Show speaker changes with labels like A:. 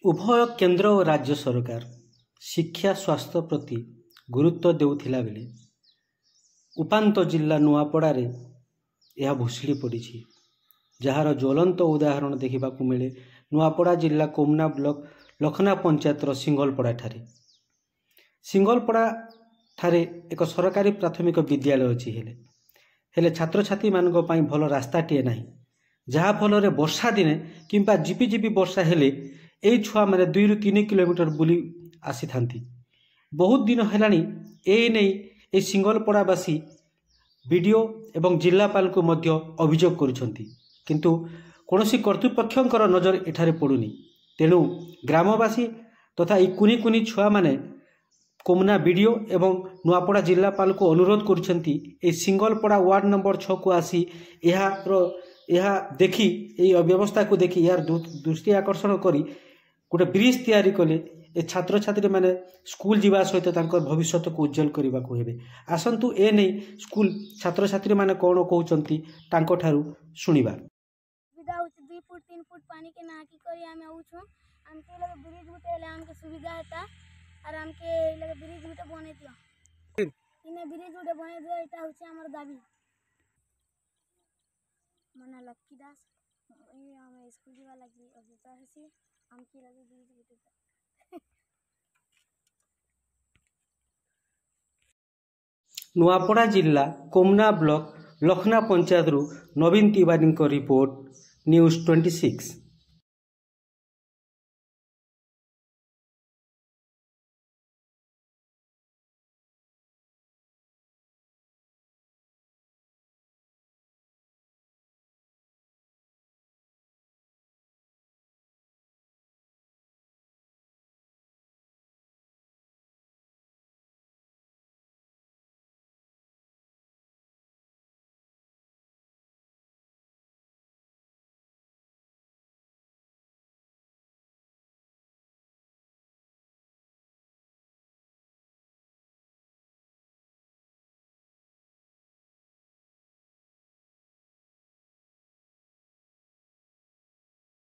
A: उभय केंद्र और राज्य सरकार शिक्षा स्वास्थ्य प्रति गुरुत्व देउथिला बेले उपांत जिला नुआपड़ारे यह भुसड़ी पड़ी जार ज्वलंत उदाहरण देखा मिले नुआपड़ा जिला कोमना ब्लॉक लखना पंचायतर सिंगलपड़ा ठारे ठारे एक सरकारी प्राथमिक विद्यालय अच्छी हेले छात्र छात्री मानक पई भल रास्ताटीए ना जहाँफल वर्षा दिने किंबा झिपिझिपि वर्षा हेले एई छुआ मैंने 2 ରୁ 3 किलोमीटर बुली आसी थांती। बहुत दिन हेलानी ए नहीं ए सिंगलपड़ावासी बीडीओ एवं जिलापाल को मध्य अभियोग करुछंती किंतु कौनसी कर्तृपक्षंकर नजर एठारे पड़ुनी। तेणु ग्रामवासी तथा ये कुनी कुनी छुआ माने कोमना बीडीओ एवं नुआपड़ा जिलापाल को अनुरोध करुछंती ए सिंगलपड़ा वार्ड नंबर 6 को आसी यह देखी ये अव्यवस्था को देखी यार दृष्टि आकर्षण करी गोटे ब्रिज तैयारी कले ए छात्र छात्री माने स्कूल जीवा सहित तांकर भविष्य को उज्जवल करने को हेबे। आसंतु ए नहीं स्कूल छात्र छात्री माने कौन कहउचंती तांको ठारू सुनिबा।
B: सुविधा होची 2 फुट 3 फुट पानी के नाकी करी आमे आउछु हमके लगे ब्रिज गुटे हेले हमके सुविधा हेता और हमके लगे ब्रिज गुटे बने दियो इने ब्रिज गुटे बने दियो एटा होची हमर दाबी। मना लक्की दास ए हम स्कूल जीवा लगी अभिता हसी हमके लगे ब्रिज गुटे
A: नुआपड़ा जिला कोमना ब्लॉक लखना पंचायत नवीन तिवारी रिपोर्ट न्यूज़ 26।